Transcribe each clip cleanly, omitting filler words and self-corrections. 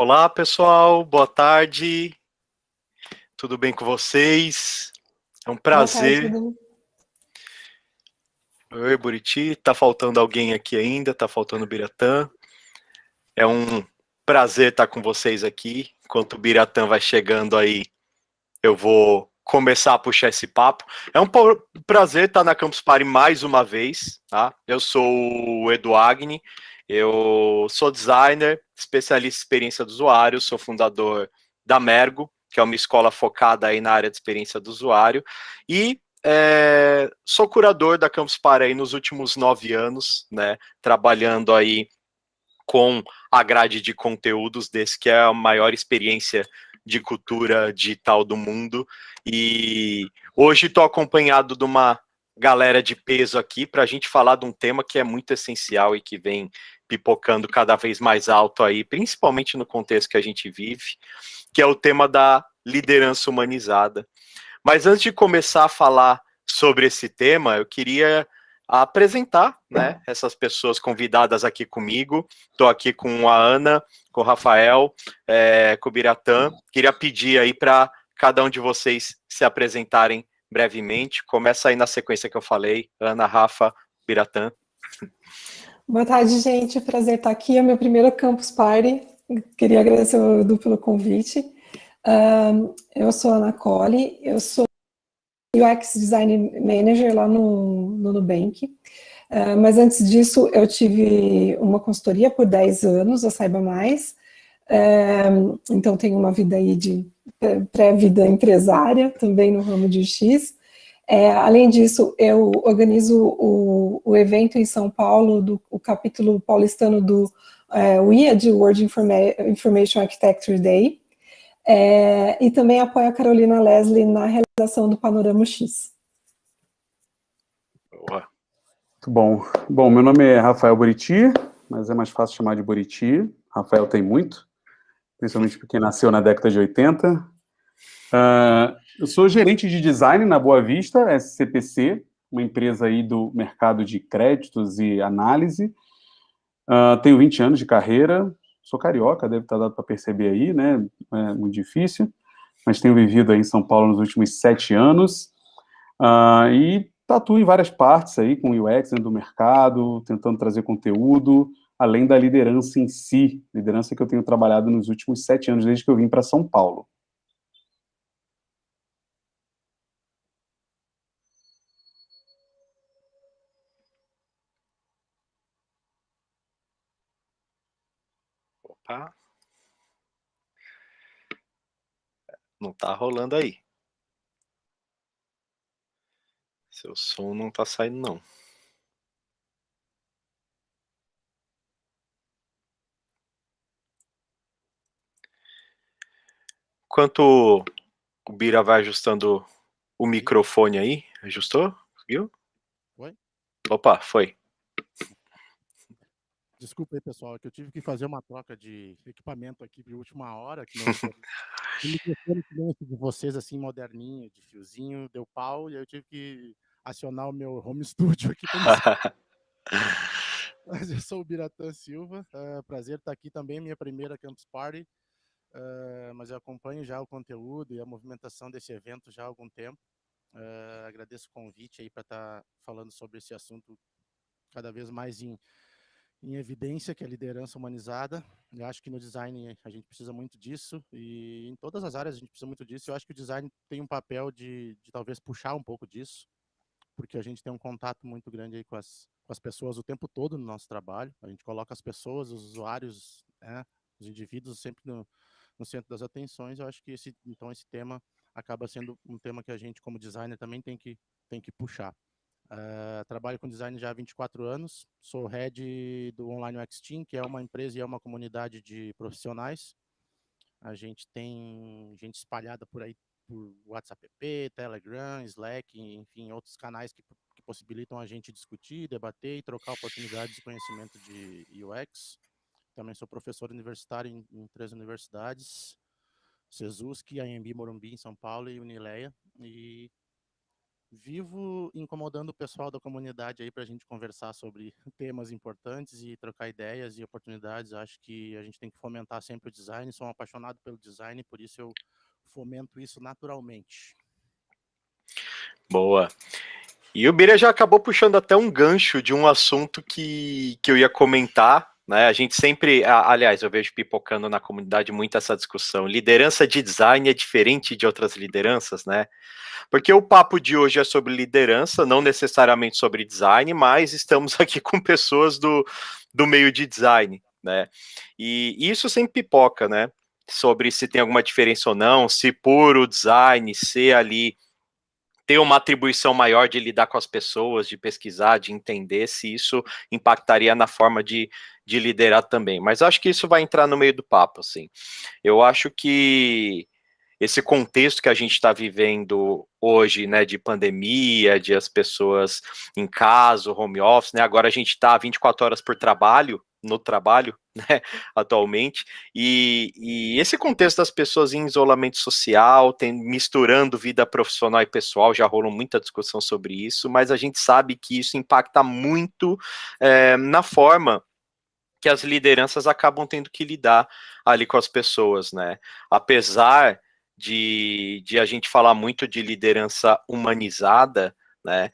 Olá, pessoal, boa tarde, tudo bem com vocês? É um Boa tarde, prazer. Bruno. Oi, Buriti, tá faltando alguém aqui ainda, tá faltando o Biratã. É um prazer estar com vocês aqui. Enquanto o Biratã vai chegando aí, eu vou começar a puxar esse papo. É um prazer estar na Campus Party mais uma vez, tá? Eu sou o Edu Agni, eu sou designer, especialista em experiência do usuário, sou fundador da Mergo, que é uma escola focada aí na área de experiência do usuário, e sou curador da Campus Party aí nos últimos 9 anos, né? Trabalhando aí com a grade de conteúdos desse que é a maior experiência de cultura digital do mundo. E hoje estou acompanhado de uma galera de peso aqui para a gente falar de um tema que é muito essencial e que vem pipocando cada vez mais alto aí, principalmente no contexto que a gente vive, que é o tema da liderança humanizada. Mas antes de começar a falar sobre esse tema, eu queria apresentar, né, essas pessoas convidadas aqui comigo. Estou aqui com a Ana, com o Rafael, com o Biratã. Queria pedir aí para cada um de vocês se apresentarem brevemente. Começa aí na sequência que eu falei, Ana, Rafa, Biratã. Boa tarde, gente. Prazer estar aqui. É o meu primeiro Campus Party. Queria agradecer ao Edu pelo convite. Eu sou a Ana Colli, eu sou UX Design Manager lá no Nubank. Mas antes disso, eu tive uma consultoria por 10 anos, a Saiba Mais. Então, tenho uma vida aí de pré-vida empresária, também no ramo de UX. Além disso, eu organizo o evento em São Paulo, o capítulo paulistano do WIAD, World Information Architecture Day, e também apoio a Carolina Leslie na realização do Panorama X. Boa. Muito bom. Bom, meu nome é Rafael Buriti, mas é mais fácil chamar de Buriti. Rafael tem muito, principalmente porque nasceu na década de 80. Eu sou gerente de design na Boa Vista, SCPC, uma empresa aí do mercado de créditos e análise. Tenho 20 anos de carreira, sou carioca, deve estar dado para perceber aí, né? É muito difícil, mas tenho vivido aí em São Paulo nos últimos 7 anos. E atuo em várias partes aí, com UX dentro do mercado, tentando trazer conteúdo, além da liderança em si, liderança que eu tenho trabalhado nos últimos 7 anos, desde que eu vim para São Paulo. Opa. Não tá rolando aí. Seu som não tá saindo, não. Enquanto o Bira vai ajustando o microfone aí, ajustou? Conseguiu? Foi? Opa, foi. Desculpa aí, pessoal, que eu tive que fazer uma troca de equipamento aqui de última hora, que meu microfone de vocês, assim, moderninho, de fiozinho, deu pau, e aí eu tive que acionar o meu home studio aqui. Mas eu sou o Biratã Silva, prazer estar aqui também, minha primeira Campus Party, mas eu acompanho já o conteúdo e a movimentação desse evento já há algum tempo. Agradeço o convite aí para estar falando sobre esse assunto cada vez mais em evidência, que é a liderança humanizada. Eu acho que no design a gente precisa muito disso, e em todas as áreas a gente precisa muito disso. Eu acho que o design tem um papel de talvez puxar um pouco disso, porque a gente tem um contato muito grande aí com as pessoas o tempo todo no nosso trabalho. A gente coloca as pessoas, os usuários, os indivíduos sempre no centro das atenções. Eu acho que esse tema acaba sendo um tema que a gente, como designer, também tem que puxar. Trabalho com design já há 24 anos, sou head do Online UX Team, que é uma empresa e é uma comunidade de profissionais. A gente tem gente espalhada por aí, por WhatsApp, Telegram, Slack, enfim, outros canais que possibilitam a gente discutir, debater e trocar oportunidades de conhecimento de UX. Também sou professor universitário em 3 universidades, CESUSC, AMB Morumbi em São Paulo e Unileia. E vivo incomodando o pessoal da comunidade aí para a gente conversar sobre temas importantes e trocar ideias e oportunidades. Acho que a gente tem que fomentar sempre o design. Sou um apaixonado pelo design, por isso eu fomento isso naturalmente. Boa. E o Bira já acabou puxando até um gancho de um assunto que eu ia comentar, né? A gente sempre, aliás, eu vejo pipocando na comunidade muito essa discussão. Liderança de design é diferente de outras lideranças, né? Porque o papo de hoje é sobre liderança, não necessariamente sobre design, mas estamos aqui com pessoas do meio de design, né? E isso sempre pipoca, né? Sobre se tem alguma diferença ou não, se por o design ser ali ter uma atribuição maior de lidar com as pessoas, de pesquisar, de entender se isso impactaria na forma de liderar também. Mas acho que isso vai entrar no meio do papo, assim. Eu acho que esse contexto que a gente está vivendo hoje, né, de pandemia, de as pessoas em casa, home office, né, agora a gente está 24 horas no trabalho, né, atualmente, e esse contexto das pessoas em isolamento social, misturando vida profissional e pessoal, já rolou muita discussão sobre isso, mas a gente sabe que isso impacta muito na forma que as lideranças acabam tendo que lidar ali com as pessoas, né? Apesar de a gente falar muito de liderança humanizada, né?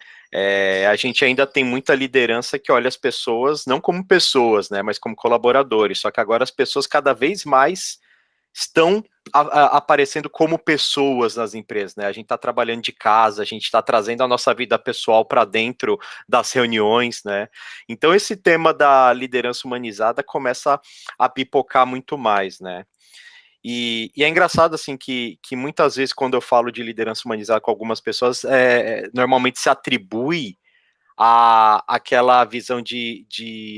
A gente ainda tem muita liderança que olha as pessoas não como pessoas, né? Mas como colaboradores. Só que agora as pessoas cada vez mais estão aparecendo como pessoas nas empresas, né? A gente está trabalhando de casa, a gente está trazendo a nossa vida pessoal para dentro das reuniões, né? Então esse tema da liderança humanizada começa a pipocar muito mais, né? E é engraçado, assim, que muitas vezes quando eu falo de liderança humanizada com algumas pessoas, normalmente se atribui aquela visão de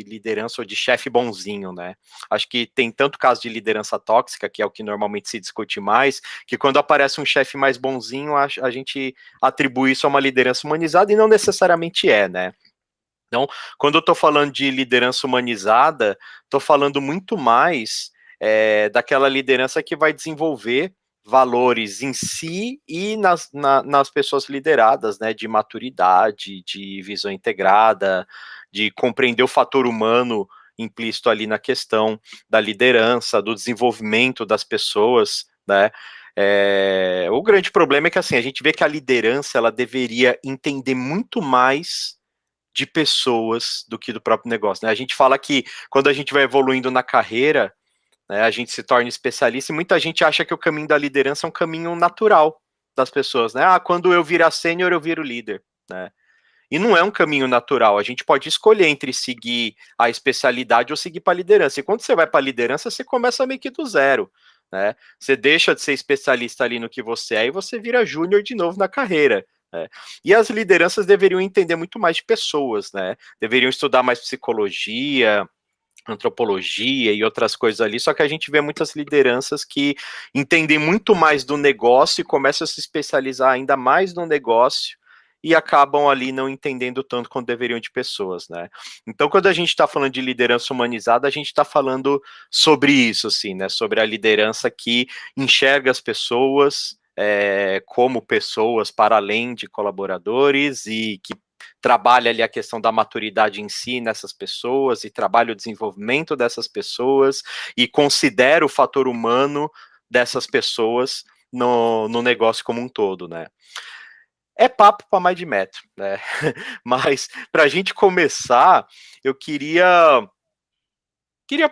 liderança ou de chefe bonzinho, né? Acho que tem tanto caso de liderança tóxica, que é o que normalmente se discute mais, que quando aparece um chefe mais bonzinho, a gente atribui isso a uma liderança humanizada e não necessariamente é, né? Então, quando eu estou falando de liderança humanizada, estou falando muito mais daquela liderança que vai desenvolver valores em si e nas pessoas lideradas, né, de maturidade, de visão integrada, de compreender o fator humano implícito ali na questão da liderança, do desenvolvimento das pessoas, né. O grande problema é que assim, a gente vê que a liderança ela deveria entender muito mais de pessoas do que do próprio negócio, né? A gente fala que quando a gente vai evoluindo na carreira, né, a gente se torna especialista e muita gente acha que o caminho da liderança é um caminho natural das pessoas, né? Ah, quando eu virar sênior, eu viro líder, né? E não é um caminho natural. A gente pode escolher entre seguir a especialidade ou seguir para a liderança. E quando você vai para a liderança, você começa meio que do zero, né? Você deixa de ser especialista ali no que você é e você vira júnior de novo na carreira. Né? E as lideranças deveriam entender muito mais de pessoas, né? Deveriam estudar mais psicologia, antropologia e outras coisas ali, só que a gente vê muitas lideranças que entendem muito mais do negócio e começam a se especializar ainda mais no negócio e acabam ali não entendendo tanto quanto deveriam de pessoas, né? Então, quando a gente está falando de liderança humanizada, a gente está falando sobre isso, assim, né? Sobre a liderança que enxerga as pessoas como pessoas para além de colaboradores e que trabalha ali a questão da maturidade em si nessas pessoas e trabalha o desenvolvimento dessas pessoas e considera o fator humano dessas pessoas no negócio como um todo, né? É papo para mais de metro, né? Mas para a gente começar, eu queria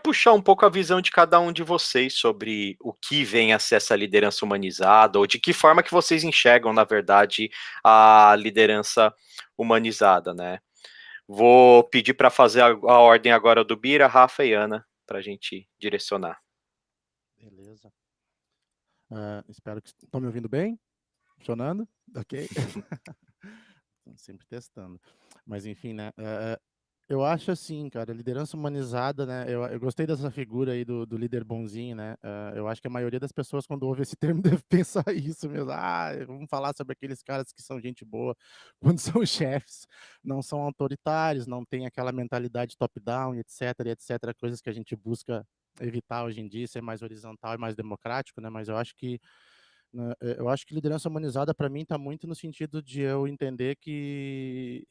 puxar um pouco a visão de cada um de vocês sobre o que vem a ser essa liderança humanizada, ou de que forma que vocês enxergam, na verdade, a liderança humanizada, né? Vou pedir para fazer a ordem agora do Bira, Rafa e Ana, para a gente direcionar. Beleza. Espero que estão me ouvindo bem. Funcionando? Ok. Sempre testando. Mas enfim, né? Eu acho assim, cara, liderança humanizada, né? Eu gostei dessa figura aí do líder bonzinho, né? Eu acho que a maioria das pessoas, quando ouve esse termo, deve pensar isso mesmo. Ah, vamos falar sobre aqueles caras que são gente boa, quando são chefes, não são autoritários, não tem aquela mentalidade top-down, etc. Coisas que a gente busca evitar hoje em dia, ser mais horizontal e mais democrático, né? Mas eu acho que né? Eu acho que liderança humanizada, para mim, está muito no sentido de eu entender que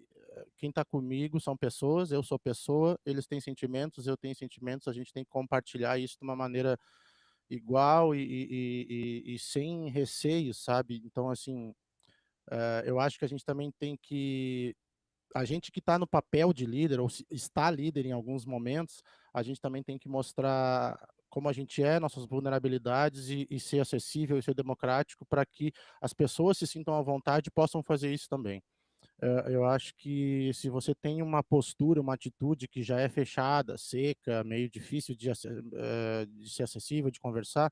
quem está comigo são pessoas, eu sou pessoa, eles têm sentimentos, eu tenho sentimentos, a gente tem que compartilhar isso de uma maneira igual e sem receio, sabe? Então, assim, eu acho que a gente também tem que a gente que está no papel de líder, ou está líder em alguns momentos, a gente também tem que mostrar como a gente é, nossas vulnerabilidades e ser acessível e ser democrático para que as pessoas se sintam à vontade e possam fazer isso também. Eu acho que se você tem uma postura, uma atitude que já é fechada, seca, meio difícil de ser acessível, de conversar,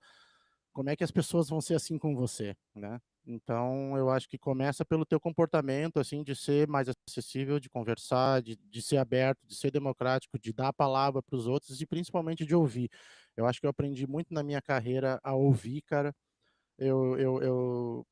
como é que as pessoas vão ser assim com você, né? Então, eu acho que começa pelo teu comportamento, assim, de ser mais acessível, de conversar, de ser aberto, de ser democrático, de dar a palavra para os outros e principalmente de ouvir. Eu acho que eu aprendi muito na minha carreira a ouvir, cara. Eu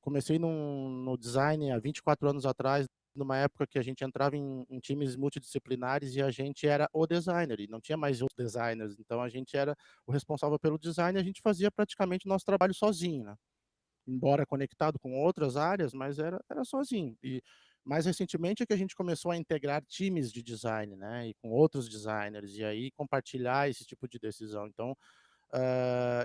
comecei no design há 24 anos atrás, numa época que a gente entrava em times multidisciplinares e a gente era o designer, e não tinha mais outros designers. Então, a gente era o responsável pelo design e a gente fazia praticamente o nosso trabalho sozinho, né? Embora conectado com outras áreas, mas era sozinho. E mais recentemente é que a gente começou a integrar times de design, né? E com outros designers, e aí compartilhar esse tipo de decisão. Então,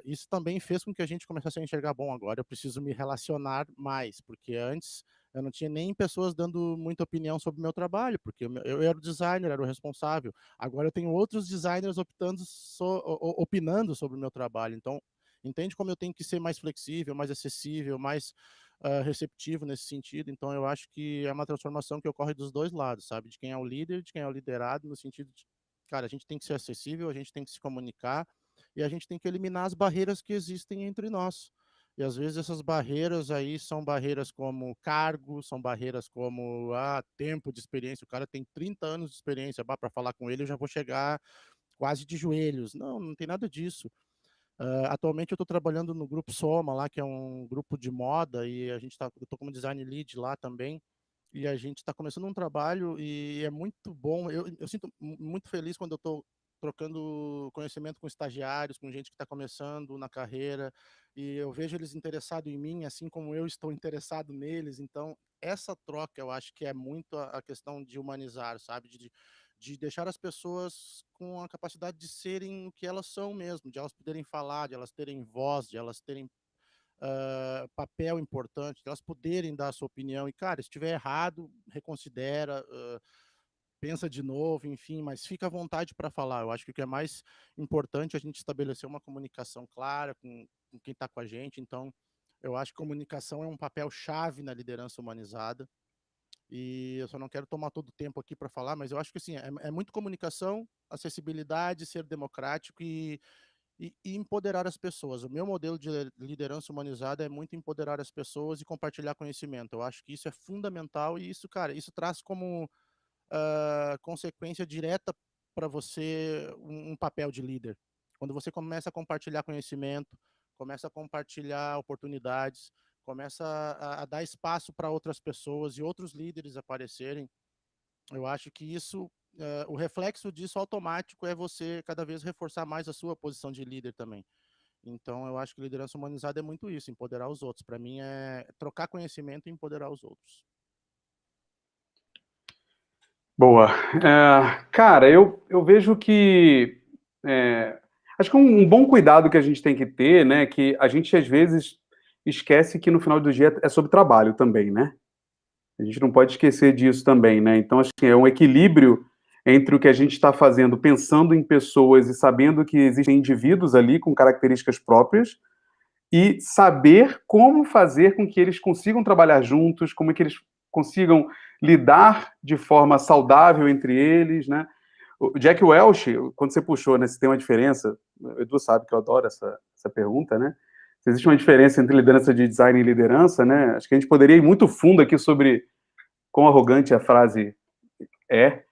isso também fez com que a gente começasse a enxergar, bom, agora eu preciso me relacionar mais, porque antes eu não tinha nem pessoas dando muita opinião sobre o meu trabalho, porque eu era o designer, era o responsável. Agora eu tenho outros designers opinando sobre o meu trabalho. Então, entende como eu tenho que ser mais flexível, mais acessível, mais receptivo nesse sentido. Então, eu acho que é uma transformação que ocorre dos dois lados, sabe? De quem é o líder, de quem é o liderado, no sentido de, cara, a gente tem que ser acessível, a gente tem que se comunicar, e a gente tem que eliminar as barreiras que existem entre nós. E às vezes essas barreiras aí são barreiras como cargo, são barreiras como tempo de experiência. O cara tem 30 anos de experiência, para falar com ele eu já vou chegar quase de joelhos. Não, não tem nada disso. Atualmente eu estou trabalhando no grupo Soma lá, que é um grupo de moda, e eu estou como design lead lá também. E a gente está começando um trabalho e é muito bom. Eu sinto muito feliz quando eu estou trocando conhecimento com estagiários, com gente que está começando na carreira, e eu vejo eles interessados em mim, assim como eu estou interessado neles. Então, essa troca eu acho que é muito a questão de humanizar, sabe? De deixar as pessoas com a capacidade de serem o que elas são mesmo, de elas poderem falar, de elas terem voz, de elas terem papel importante, de elas poderem dar a sua opinião. E, cara, se estiver errado, reconsidera, pensa de novo, enfim, mas fica à vontade para falar. Eu acho que o que é mais importante é a gente estabelecer uma comunicação clara com quem está com a gente. Então, eu acho que comunicação é um papel chave na liderança humanizada. E eu só não quero tomar todo o tempo aqui para falar, mas eu acho que assim, é muito comunicação, acessibilidade, ser democrático e empoderar as pessoas. O meu modelo de liderança humanizada é muito empoderar as pessoas e compartilhar conhecimento. Eu acho que isso é fundamental e isso, cara, isso traz como consequência direta para você um papel de líder. Quando você começa a compartilhar conhecimento, começa a compartilhar oportunidades, começa a dar espaço para outras pessoas e outros líderes aparecerem, eu acho que isso, o reflexo disso automático é você cada vez reforçar mais a sua posição de líder também. Então, eu acho que liderança humanizada é muito isso, empoderar os outros. Para mim, é trocar conhecimento e empoderar os outros. Boa. Cara, eu vejo que acho que um bom cuidado que a gente tem que ter, né, que a gente às vezes esquece que no final do dia é sobre trabalho também, né? A gente não pode esquecer disso também, né? Então, acho que é um equilíbrio entre o que a gente está fazendo, pensando em pessoas e sabendo que existem indivíduos ali com características próprias, e saber como fazer com que eles consigam trabalhar juntos, como é que eles consigam lidar de forma saudável entre eles, né? O Jack Welch, quando você puxou, né, se tem uma diferença, o Edu sabe que eu adoro essa pergunta, né? Se existe uma diferença entre liderança de design e liderança, né? Acho que a gente poderia ir muito fundo aqui sobre quão arrogante a frase é,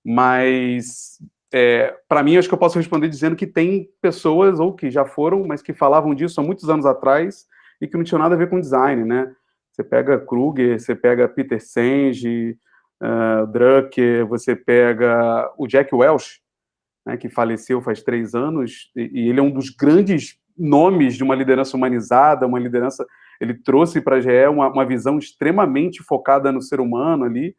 mas para mim, acho que eu posso responder dizendo que tem pessoas, ou que já foram, mas que falavam disso há muitos anos atrás e que não tinham nada a ver com design, né? Você pega Kruger, você pega Peter Senge, Drucker, você pega o Jack Welch, né, que faleceu faz 3 anos, e ele é um dos grandes nomes de uma liderança humanizada, uma liderança... Ele trouxe para a GE uma visão extremamente focada no ser humano ali,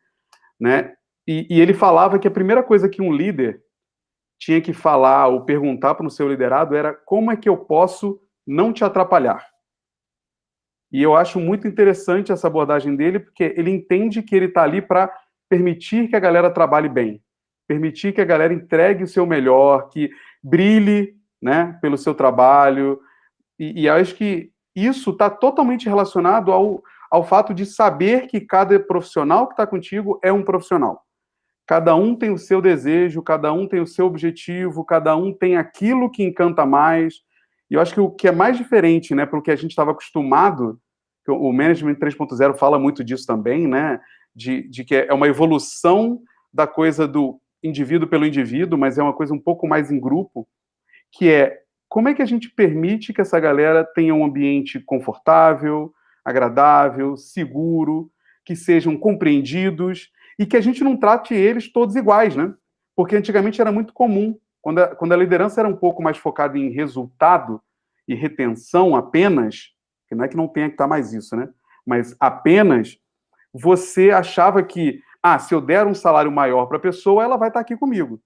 né? E ele falava que a primeira coisa que um líder tinha que falar ou perguntar para o seu liderado era como é que eu posso não te atrapalhar. E eu acho muito interessante essa abordagem dele, porque ele entende que ele está ali para permitir que a galera trabalhe bem, permitir que a galera entregue o seu melhor, que brilhe, né, pelo seu trabalho. E acho que isso está totalmente relacionado ao fato de saber que cada profissional que está contigo é um profissional. Cada um tem o seu desejo, cada um tem o seu objetivo, cada um tem aquilo que encanta mais. E eu acho que o que é mais diferente, né, pelo que a gente estava acostumado, o Management 3.0 fala muito disso também, né, de que é uma evolução da coisa do indivíduo pelo indivíduo, mas é uma coisa um pouco mais em grupo, que é como é que a gente permite que essa galera tenha um ambiente confortável, agradável, seguro, que sejam compreendidos e que a gente não trate eles todos iguais, né? Porque antigamente era muito comum, quando a liderança era um pouco mais focada em resultado e retenção apenas, que não é que não tenha que estar mais isso, né? Mas apenas, você achava que, se eu der um salário maior para a pessoa, ela vai estar aqui comigo.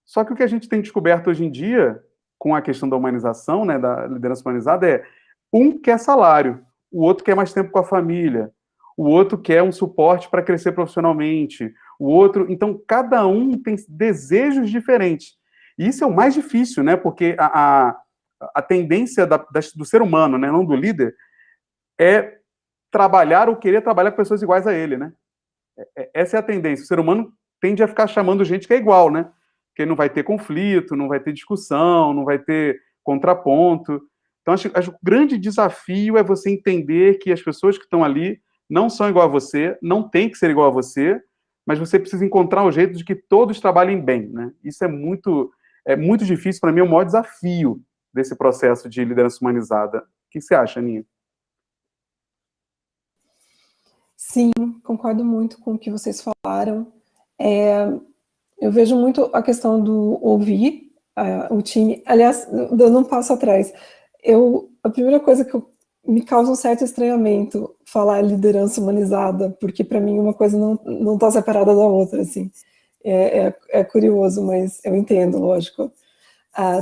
Só que o que a gente tem descoberto hoje em dia, com a questão da humanização, né, da liderança humanizada, é um quer salário, o outro quer mais tempo com a família, o outro quer um suporte para crescer profissionalmente, o outro... Então, cada um tem desejos diferentes. E isso é o mais difícil, né, porque a tendência do ser humano, né, não do líder, é trabalhar ou querer trabalhar com pessoas iguais a ele, né? Essa é a tendência. O ser humano tende a ficar chamando gente que é igual, né? Porque não vai ter conflito, não vai ter discussão, não vai ter contraponto. Então, acho que o grande desafio é você entender que as pessoas que estão ali não são igual a você, não tem que ser igual a você, mas você precisa encontrar um jeito de que todos trabalhem bem, né? Isso é muito difícil, para mim, é o maior desafio desse processo de liderança humanizada. O que você acha, Aninha? Sim, concordo muito com o que vocês falaram. Eu vejo muito a questão do ouvir o time. Aliás, dando um passo atrás, a primeira coisa que me causa um certo estranhamento falar liderança humanizada, porque para mim uma coisa não está separada da outra, assim. É curioso, mas eu entendo, lógico,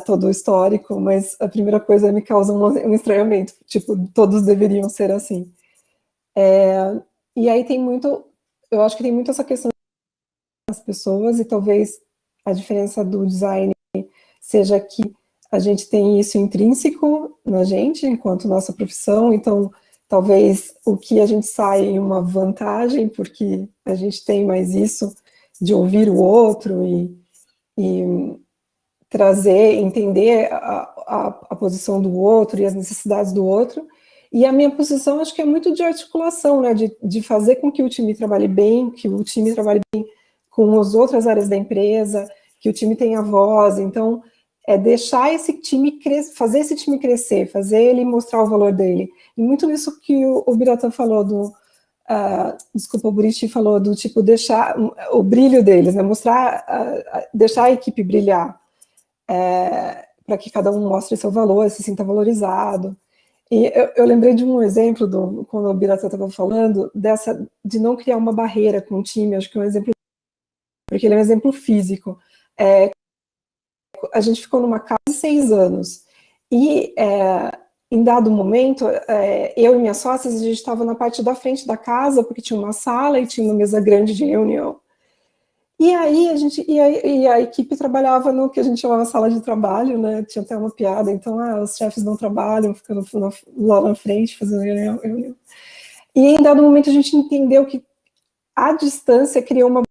todo o histórico, mas a primeira coisa me causa um estranhamento, tipo, todos deveriam ser assim. E aí eu acho que tem muito essa questão das pessoas, e talvez a diferença do design seja que a gente tem isso intrínseco na gente, enquanto nossa profissão, então talvez o que a gente sai em uma vantagem, porque a gente tem mais isso de ouvir o outro e trazer, entender a posição do outro e as necessidades do outro. E a minha posição, acho que é muito de articulação, né, de fazer com que o time trabalhe bem, que o time trabalhe bem com as outras áreas da empresa, que o time tenha voz. Então, deixar esse time fazer esse time crescer, fazer ele mostrar o valor dele. E muito nisso que o Biratã falou desculpa, o Buriti falou do tipo, deixar o brilho deles, né, deixar a equipe brilhar, para que cada um mostre seu valor, se sinta valorizado. E eu lembrei de um exemplo, quando o Biratã estava falando, de não criar uma barreira com o time, acho que é um exemplo, porque ele é um exemplo físico. A gente ficou numa casa de 6 anos, e em dado momento, eu e minhas sócias, a gente estava na parte da frente da casa, porque tinha uma sala e tinha uma mesa grande de reunião. E aí a equipe trabalhava no que a gente chamava sala de trabalho, né? Tinha até uma piada, então os chefes não trabalham, ficando lá na frente fazendo reunião. E em dado momento a gente entendeu que a distância criou uma...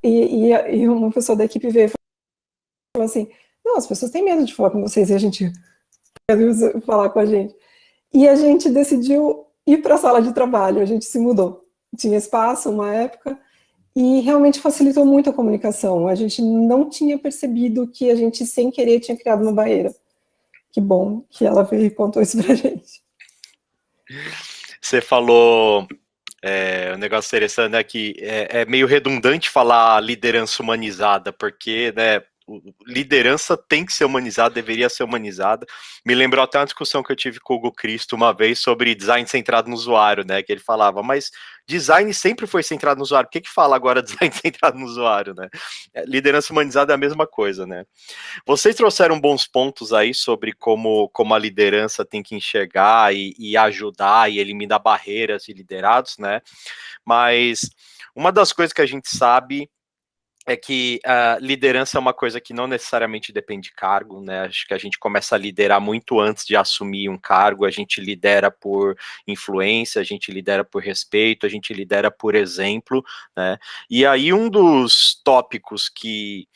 E uma pessoa da equipe veio e falou assim, não, as pessoas têm medo de falar com vocês, e a gente quer falar com a gente. E a gente decidiu ir para a sala de trabalho, a gente se mudou. Tinha espaço, uma época, e realmente facilitou muito a comunicação. A gente não tinha percebido que a gente, sem querer, tinha criado uma barreira. Que bom que ela veio e contou isso pra gente. Você falou um negócio interessante, né, que é meio redundante falar liderança humanizada, porque, né, liderança tem que ser humanizada, deveria ser humanizada. Me lembrou até uma discussão que eu tive com o Hugo Cristo uma vez sobre design centrado no usuário, né? Que ele falava, mas design sempre foi centrado no usuário, por que fala agora design centrado no usuário, né? Liderança humanizada é a mesma coisa, né? Vocês trouxeram bons pontos aí sobre como a liderança tem que enxergar e ajudar e eliminar barreiras de liderados, né? Mas uma das coisas que a gente sabe é que a liderança é uma coisa que não necessariamente depende de cargo, né? Acho que a gente começa a liderar muito antes de assumir um cargo, a gente lidera por influência, a gente lidera por respeito, a gente lidera por exemplo, né? E aí um dos tópicos que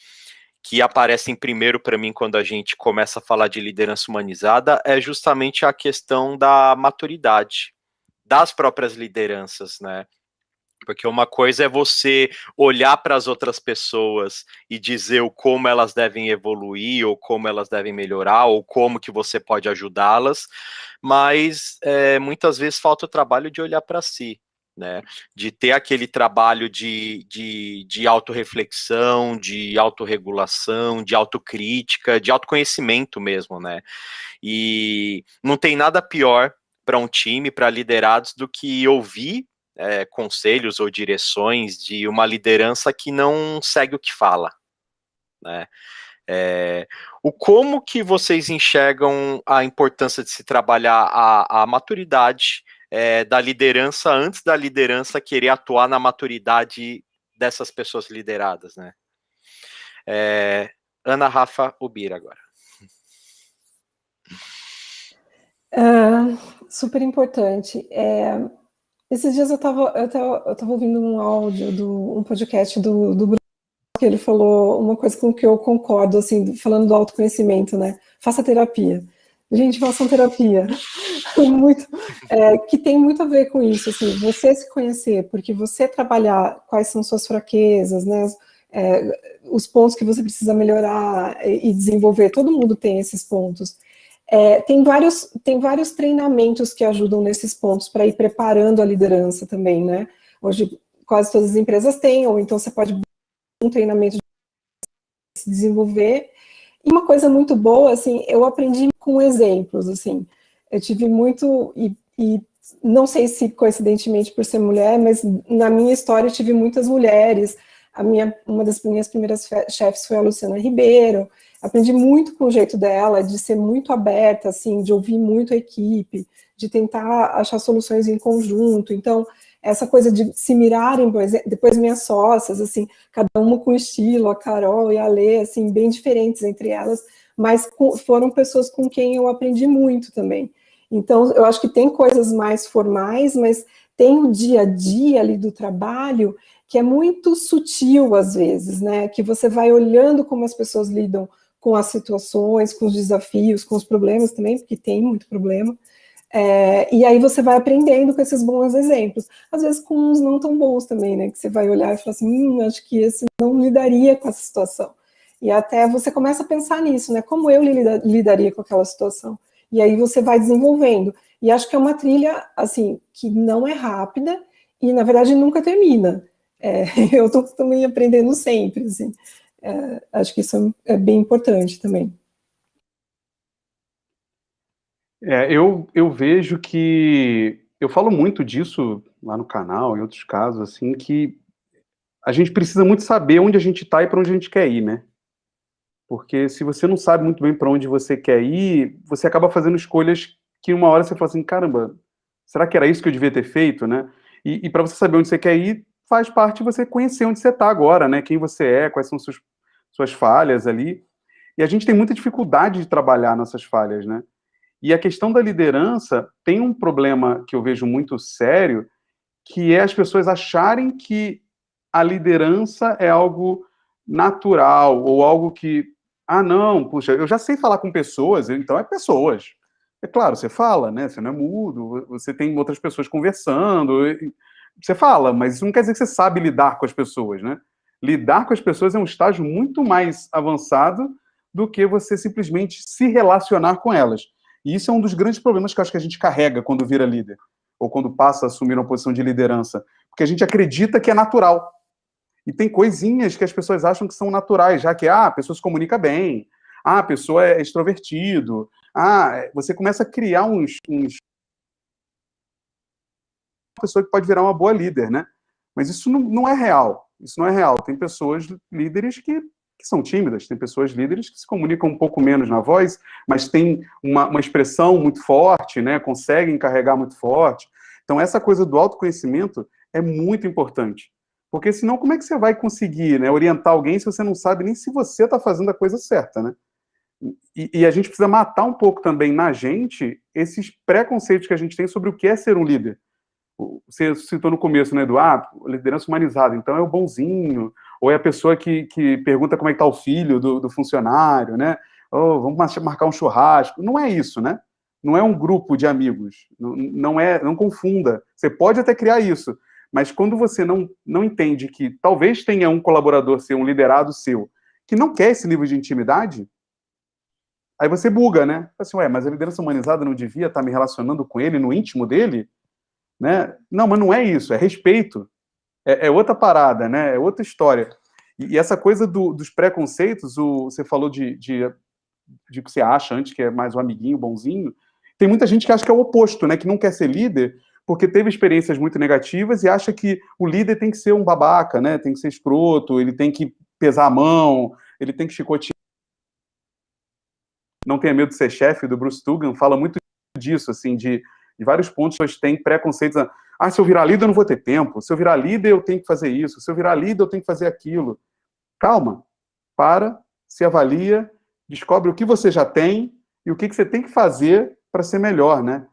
aparecem primeiro para mim quando a gente começa a falar de liderança humanizada é justamente a questão da maturidade das próprias lideranças, né? Porque uma coisa é você olhar para as outras pessoas e dizer o como elas devem evoluir, ou como elas devem melhorar, ou como que você pode ajudá-las, mas muitas vezes falta o trabalho de olhar para si, né? De ter aquele trabalho de autorreflexão, de autorregulação, de autocrítica, de autoconhecimento mesmo, né? E não tem nada pior para um time, para liderados, do que ouvir conselhos ou direções de uma liderança que não segue o que fala, né? O como que vocês enxergam a importância de se trabalhar a maturidade da liderança antes da liderança querer atuar na maturidade dessas pessoas lideradas, né? Ana, Rafa, Ubira agora. Super importante. Esses dias eu tava ouvindo um áudio um podcast do Bruno, que ele falou uma coisa com que eu concordo, assim, falando do autoconhecimento, né? Faça terapia. Gente, façam terapia. Muito, que tem muito a ver com isso, assim, você se conhecer, porque você trabalhar quais são suas fraquezas, né? Os pontos que você precisa melhorar e desenvolver, todo mundo tem esses pontos. Tem vários treinamentos que ajudam nesses pontos para ir preparando a liderança também, né? Hoje quase todas as empresas têm, ou então você pode um treinamento de se desenvolver. E uma coisa muito boa, assim, eu aprendi com exemplos, assim, eu tive muito, e não sei se coincidentemente por ser mulher, mas na minha história eu tive muitas mulheres. Uma das minhas primeiras chefes foi a Luciana Ribeiro. Aprendi muito com o jeito dela, de ser muito aberta, assim, de ouvir muito a equipe, de tentar achar soluções em conjunto. Então, essa coisa de se mirarem, depois minhas sócias, assim, cada uma com estilo, a Carol e a Lê, assim, bem diferentes entre elas, mas foram pessoas com quem eu aprendi muito também. Então, eu acho que tem coisas mais formais, mas tem o dia a dia ali do trabalho que é muito sutil às vezes, né? Que você vai olhando como as pessoas lidam com as situações, com os desafios, com os problemas também, porque tem muito problema. E aí você vai aprendendo com esses bons exemplos. Às vezes com uns não tão bons também, né? Que você vai olhar e falar assim, acho que esse não lidaria com essa situação. E até você começa a pensar nisso, né? Como eu lidaria com aquela situação? E aí você vai desenvolvendo. E acho que é uma trilha, assim, que não é rápida e, na verdade, nunca termina. Eu estou também aprendendo sempre, assim. Acho que isso é bem importante também. Eu vejo que... Eu falo muito disso lá no canal, em outros casos, assim, que a gente precisa muito saber onde a gente está e para onde a gente quer ir, né? Porque se você não sabe muito bem para onde você quer ir, você acaba fazendo escolhas que uma hora você fala assim, caramba, será que era isso que eu devia ter feito, né? E para você saber onde você quer ir, faz parte de você conhecer onde você está agora, né? Quem você é, quais são suas falhas ali. E a gente tem muita dificuldade de trabalhar nossas falhas, né? E a questão da liderança tem um problema que eu vejo muito sério, que é as pessoas acharem que a liderança é algo natural, ou algo que, não, puxa, eu já sei falar com pessoas, então é pessoas. É claro, você fala, né? Você não é mudo, você tem outras pessoas conversando, você fala, mas isso não quer dizer que você sabe lidar com as pessoas, né? Lidar com as pessoas é um estágio muito mais avançado do que você simplesmente se relacionar com elas. E isso é um dos grandes problemas que eu acho que a gente carrega quando vira líder, ou quando passa a assumir uma posição de liderança, porque a gente acredita que é natural. E tem coisinhas que as pessoas acham que são naturais, já que a pessoa se comunica bem, a pessoa é extrovertido, você começa a criar uma pessoa que pode virar uma boa líder, né? Mas isso não é real. Isso não é real. Tem pessoas líderes que são tímidas, tem pessoas líderes que se comunicam um pouco menos na voz, mas têm uma expressão muito forte, né? Conseguem carregar muito forte. Então, essa coisa do autoconhecimento é muito importante. Porque senão, como é que você vai conseguir, né, orientar alguém se você não sabe nem se você está fazendo a coisa certa, né? E a gente precisa matar um pouco também na gente esses preconceitos que a gente tem sobre o que é ser um líder. Você citou no começo, né, liderança humanizada, então é o bonzinho, ou é a pessoa que pergunta como é que tá o filho do funcionário, né, ou vamos marcar um churrasco. Não é isso, né? Não é um grupo de amigos, não confunda. Você pode até criar isso, mas quando você não entende que talvez tenha um colaborador seu, um liderado seu, que não quer esse nível de intimidade, aí você buga, né? Assim, mas a liderança humanizada não devia estar me relacionando com ele no íntimo dele? Né? Não, mas não é isso, é respeito. É outra parada, né? É outra história. E essa coisa dos preconceitos, você falou de que você acha antes que é mais um amiguinho, bonzinho. Tem muita gente que acha que é o oposto, né? Que não quer ser líder porque teve experiências muito negativas e acha que o líder tem que ser um babaca, né? Tem que ser escroto, ele tem que pesar a mão, ele tem que chicotear. Não Tenha Medo de Ser Chefe, do Bruce Tugan, fala muito disso, assim, de vários pontos que têm preconceitos. Se eu virar líder eu não vou ter tempo, se eu virar líder eu tenho que fazer isso, se eu virar líder eu tenho que fazer aquilo. Calma, se avalia, descobre o que você já tem e o que você tem que fazer para ser melhor, né?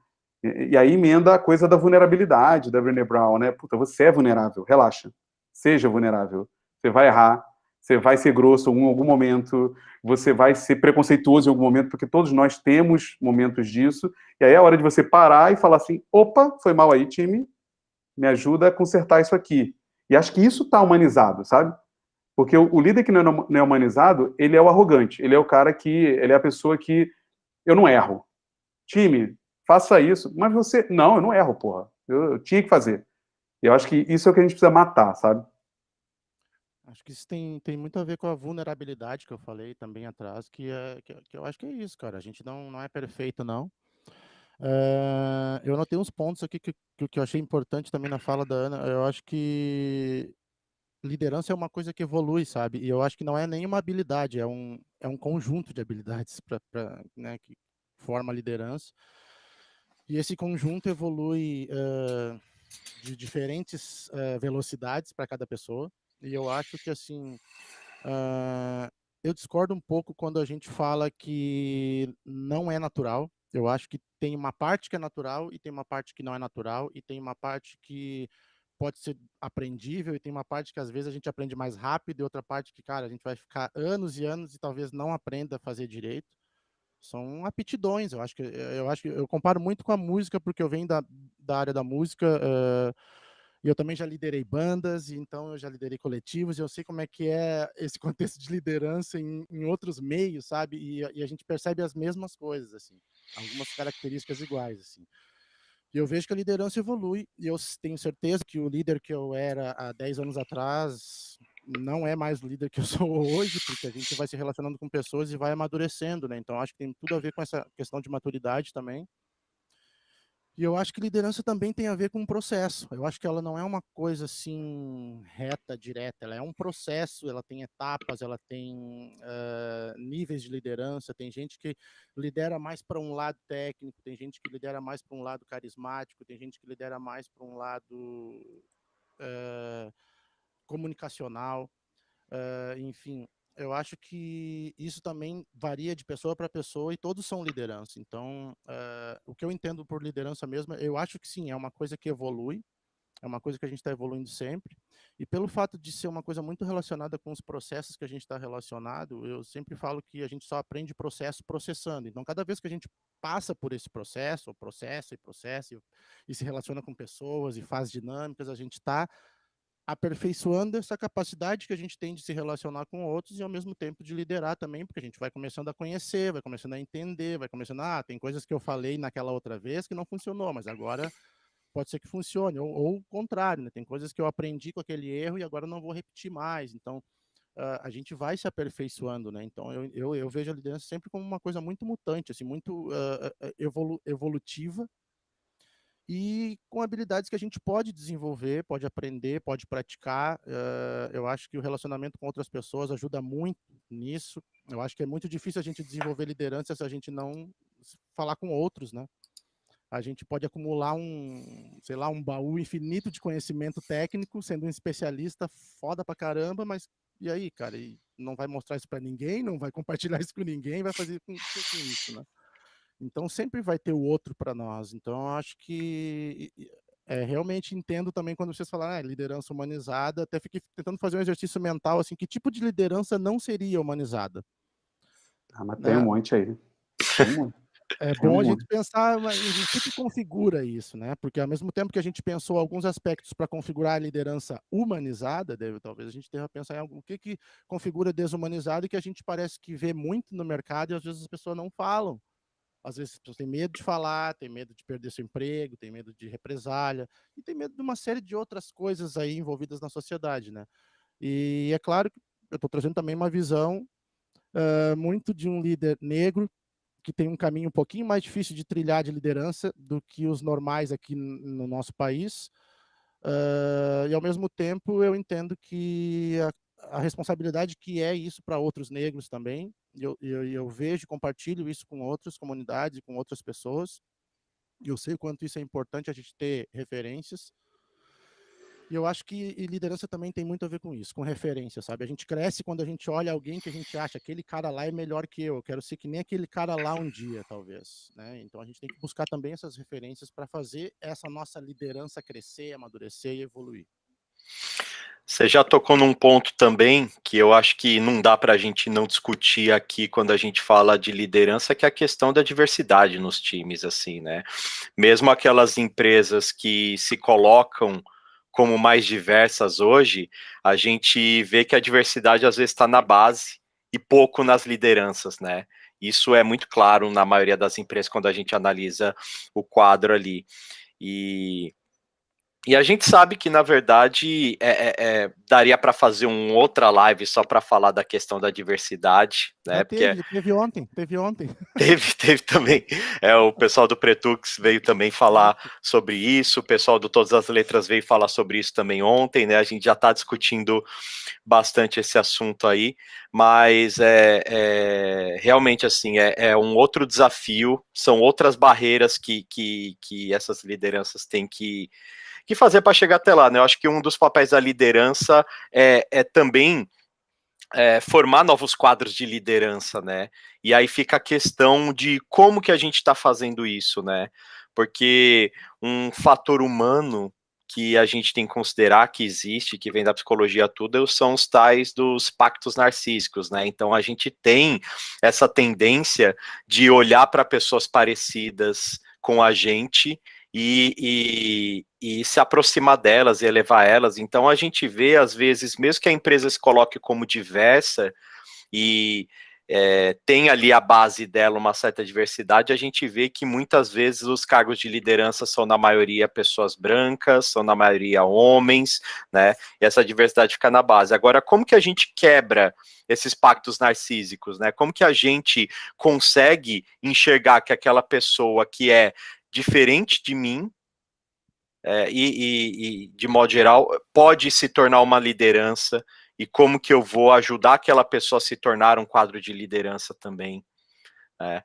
E aí emenda a coisa da vulnerabilidade da Brené Brown, né? Puta, você é vulnerável, relaxa. Seja vulnerável. Você vai errar, você vai ser grosso em algum momento, você vai ser preconceituoso em algum momento, porque todos nós temos momentos disso, e aí é a hora de você parar e falar assim, opa, foi mal aí, time, me ajuda a consertar isso aqui. E acho que isso está humanizado, sabe? Porque o líder que não é humanizado, ele é o arrogante, ele é o cara ele é a pessoa que, eu não erro. Time, faça isso. Mas você, não, eu não erro, porra. Eu tinha que fazer. E eu acho que isso é o que a gente precisa matar, sabe? Acho que isso tem muito a ver com a vulnerabilidade que eu falei também atrás, que eu acho que é isso, cara. A gente não é perfeito, não. Eu anotei uns pontos aqui que eu achei importante também na fala da Ana. Eu acho que liderança é uma coisa que evolui, sabe? E eu acho que não é nenhuma habilidade, é um conjunto de habilidades né, que forma a liderança. E esse conjunto evolui de diferentes velocidades para cada pessoa. E eu acho que, assim, eu discordo um pouco quando a gente fala que não é natural. Eu acho que tem uma parte que é natural e tem uma parte que não é natural e tem uma parte que pode ser aprendível e tem uma parte que às vezes a gente aprende mais rápido e outra parte que, cara, a gente vai ficar anos e anos e talvez não aprenda a fazer direito. São aptidões, eu comparo muito com a música porque eu venho da área da música, e eu também já liderei bandas, então eu já liderei coletivos, e eu sei como é que é esse contexto de liderança em outros meios, sabe? E a gente percebe as mesmas coisas, assim, algumas características iguais, assim. E eu vejo que a liderança evolui, e eu tenho certeza que o líder que eu era há 10 anos atrás não é mais o líder que eu sou hoje, porque a gente vai se relacionando com pessoas e vai amadurecendo, né? Então, acho que tem tudo a ver com essa questão de maturidade também. E eu acho que liderança também tem a ver com um processo. Eu acho que ela não é uma coisa assim reta, direta. Ela é um processo, ela tem etapas, ela tem níveis de liderança. Tem gente que lidera mais para um lado técnico, tem gente que lidera mais para um lado carismático, tem gente que lidera mais para um lado comunicacional. Enfim, eu acho que isso também varia de pessoa para pessoa e todos são liderança. Então, o que eu entendo por liderança mesmo, eu acho que sim, é uma coisa que evolui, é uma coisa que a gente está evoluindo sempre. E pelo fato de ser uma coisa muito relacionada com os processos que a gente está relacionado, eu sempre falo que a gente só aprende processo processando. Então, cada vez que a gente passa por esse processo, e se relaciona com pessoas e faz dinâmicas, a gente está aperfeiçoando essa capacidade que a gente tem de se relacionar com outros e ao mesmo tempo de liderar também, porque a gente vai começando a conhecer, vai começando a entender, vai começando, tem coisas que eu falei naquela outra vez que não funcionou, mas agora pode ser que funcione, ou o contrário, né? Tem coisas que eu aprendi com aquele erro e agora não vou repetir mais. Então, a gente vai se aperfeiçoando, né? Então, eu vejo a liderança sempre como uma coisa muito mutante, assim, muito evolutiva, e com habilidades que a gente pode desenvolver, pode aprender, pode praticar. Eu acho que o relacionamento com outras pessoas ajuda muito nisso. Eu acho que é muito difícil a gente desenvolver liderança se a gente não falar com outros, né? A gente pode acumular sei lá, um baú infinito de conhecimento técnico, sendo um especialista foda pra caramba, mas e aí, cara? E não vai mostrar isso para ninguém, não vai compartilhar isso com ninguém, vai fazer com isso, né? Então sempre vai ter o outro para nós. Então eu acho que realmente entendo também quando vocês falaram liderança humanizada, até fiquei tentando fazer um exercício mental, assim, que tipo de liderança não seria humanizada? Mas tem um Né? monte aí. Tem um monte. É bom a gente pensar o que configura isso, né? Porque ao mesmo tempo que a gente pensou alguns aspectos para configurar a liderança humanizada, talvez a gente deva pensar em algo, o que configura desumanizado e que a gente parece que vê muito no mercado e às vezes as pessoas não falam. Às vezes as pessoas têm medo de falar, têm medo de perder seu emprego, têm medo de represália e têm medo de uma série de outras coisas aí envolvidas na sociedade, né? E é claro que eu estou trazendo também uma visão muito de um líder negro que tem um caminho um pouquinho mais difícil de trilhar de liderança do que os normais aqui no nosso país. E ao mesmo tempo eu entendo que a responsabilidade que é isso para outros negros também, eu vejo, compartilho isso com outras comunidades, com outras pessoas, e eu sei o quanto isso é importante a gente ter referências. E eu acho que liderança também tem muito a ver com isso, com referência, sabe? A gente cresce quando a gente olha alguém que a gente acha, aquele cara lá é melhor que eu quero ser que nem aquele cara lá um dia, talvez, né? Então a gente tem que buscar também essas referências para fazer essa nossa liderança crescer, amadurecer e evoluir. Você já tocou num ponto também que eu acho que não dá para a gente não discutir aqui quando a gente fala de liderança, que é a questão da diversidade nos times, assim, né? Mesmo aquelas empresas que se colocam como mais diversas hoje, a gente vê que a diversidade às vezes está na base e pouco nas lideranças, né? Isso é muito claro na maioria das empresas quando a gente analisa o quadro ali. E a gente sabe que, na verdade, daria para fazer uma outra live só para falar da questão da diversidade, né? Teve ontem. Teve também. O pessoal do Pretux veio também falar sobre isso, o pessoal do Todas as Letras veio falar sobre isso também ontem, né? A gente já está discutindo bastante esse assunto aí, mas realmente assim, é um outro desafio, são outras barreiras que essas lideranças têm que fazer para chegar até lá, né? Eu acho que um dos papéis da liderança é também formar novos quadros de liderança, né? E aí fica a questão de como que a gente está fazendo isso, né? Porque um fator humano que a gente tem que considerar que existe, que vem da psicologia tudo, são os tais dos pactos narcísicos, né? Então a gente tem essa tendência de olhar para pessoas parecidas com a gente e se aproximar delas e elevar elas. Então a gente vê, às vezes, mesmo que a empresa se coloque como diversa e tem ali a base dela uma certa diversidade, a gente vê que muitas vezes os cargos de liderança são na maioria pessoas brancas, são na maioria homens, né? E essa diversidade fica na base. Agora, como que a gente quebra esses pactos narcísicos, né? Como que a gente consegue enxergar que aquela pessoa que é diferente de mim, e de modo geral, pode se tornar uma liderança, e como que eu vou ajudar aquela pessoa a se tornar um quadro de liderança também. O